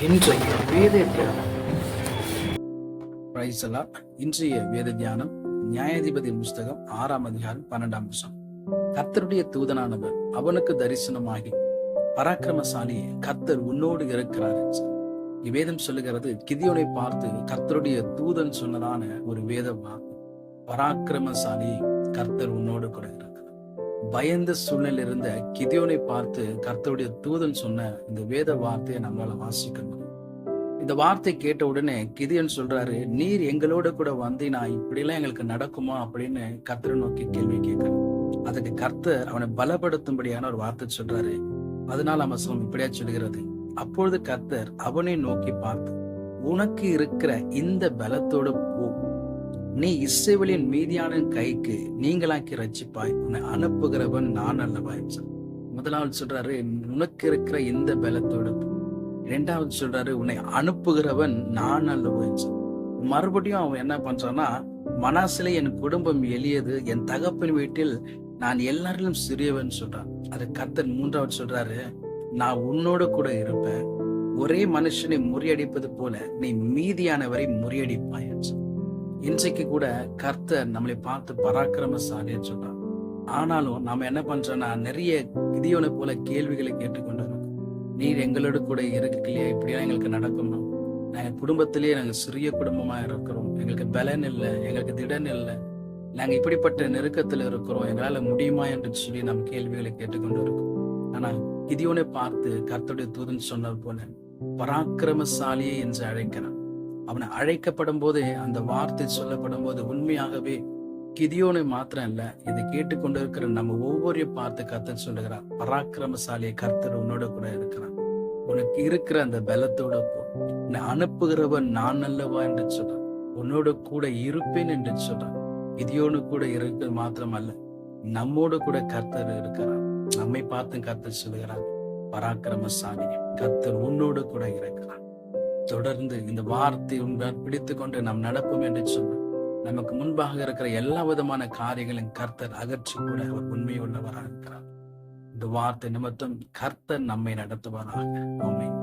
இன்றைய வேத தியானம். பிரைஸ் அல்லாஹ். இன்றைய வேத தியானம் நியாயாதிபதி புஸ்தகம் 6ஆம் அதிகாரம் 12ஆம் வசனம். கர்த்தருடைய தூதனானவர் அவனுக்கு தரிசனமாகி, பராக்கிரமசாலியே, கர்த்தர் உன்னோடு இருக்கிறார். இவ்வேதம் சொல்லுகிறது, கிதியோனை பார்த்து கர்த்தருடைய தூதன் சொன்னதான ஒரு வேத வார்த்தை. பராக்கிரமசாலி, கர்த்தர் உன்னோடு கூட இருக்கிறார். பயந்த சூழ்நிலை இருந்த கிதியோனை பார்த்து கர்த்தருடைய தூதன் சொன்ன இந்த வேத வார்த்தையை நம்மளால வாசிக்கணும். இந்த வார்த்தை கேட்ட உடனே கிதியோன் சொல்றாரு, நீர் எங்களோட கூட வந்தீனா இப்படிலாம் எங்களுக்கு நடக்குமா அப்படின்னு கர்த்தரை நோக்கி கேள்வி கேட்கணும். அதுக்கு கர்த்தர் அவனை பலப்படுத்தும்படியான ஒரு வார்த்தை சொல்றாரு. 14ஆம் வசனம் இப்படியா சொல்கிறது, அப்பொழுது கர்த்தர் அவனை நோக்கி பார்த்து, உனக்கு இருக்கிற இந்த பலத்தோடு போ, நீ இஸ்ரவேலின் மீதியான கைக்கு நீங்களாக்கி ரட்சிப்பாய், உன்னை அனுப்புகிறவன் நான் அல்லவா. முதலாவது சொல்றாரு, உனக்கு இருக்கிற இந்த பலத்தோடு. இரண்டாவது சொல்றாரு, உன்னை அனுப்புகிறவன் நான் அல்லவா. மறுபடியும் அவன் என்ன பண்றான்னா, மனாசிலே என் குடும்பம் எளியது, என் தகப்பன் வீட்டில் நான் எல்லாரிலும் சிறியவன் சொல்றான். அது கர்த்தர் மூன்றாவது சொல்றாரு, நான் உன்னோட கூட இருப்பேன், ஒரே மனுஷனை முறியடிப்பது போல நீ மீதியானவரை முறியடிப்பாய். இன்றைக்கு கூட கர்த்தர் நம்மளை பார்த்து பராக்கிரமசாலின்னு சொல்றான். ஆனாலும் நாம என்ன பண்றோம்னா, நிறைய கிதியோனை போல கேள்விகளை கேட்டுக்கொண்டு இருக்கோம். நீர் எங்களோட கூட இருக்கலையே, இப்படியா எங்களுக்கு நடக்கணும், நாங்க குடும்பத்திலேயே நாங்க சிறிய குடும்பமா இருக்கிறோம், எங்களுக்கு பலன் இல்லை, எங்களுக்கு திடன் இல்லை, நாங்க இப்படிப்பட்ட நெருக்கத்துல இருக்கிறோம், எங்களால முடியுமா என்று சொல்லி நம்ம கேள்விகளை கேட்டுக்கொண்டு இருக்கோம். ஆனா கிதியோனை பார்த்து கர்த்தருடைய தூதன் சொன்னது போல பராக்கிரமசாலியே என்று அழைக்கிறான். அவனை அழைக்கப்படும் போதே, அந்த வார்த்தை சொல்லப்படும் போது, உண்மையாகவே கிதியோனை மாத்திரம் இல்ல, இதை கேட்டுக்கொண்டிருக்கிற நம்ம ஒவ்வொருவரையும் பார்த்து கர்த்தர் சொல்லுகிறார், பராக்கிரமசாலியை, கர்த்தர் உன்னோட கூட இருக்கிறான், உனக்கு இருக்கிற அந்த பலத்தோட போ, உன்னை அனுப்புகிறவன் நான் அல்லவா என்று சொல்றான், உன்னோட கூட இருப்பேன் என்று சொல்றான். கிதியோனு கூட இருக்கிறது மாத்திரம் அல்ல, நம்மோடு கூட கர்த்தர் இருக்கிறார். நம்மை பார்த்து கர்த்தர் சொல்லுகிறார், பராக்கிரமசாலி, கர்த்தர் உன்னோடு கூட இருக்கிறார். தொடர்ந்து இந்த வார்த்தை உண்டால் பிடித்துக் கொண்டு நாம் நடப்போம் என்று சொன்னார். நமக்கு முன்பாக இருக்கிற எல்லா விதமான காரியங்களையும் கர்த்தர் அகற்றி கூட அவர் உண்மையுள்ளவராக இருக்கிறார். இந்த வார்த்தை நிமித்தம் கர்த்தர் நம்மை நடத்துவாராக. ஆமென்.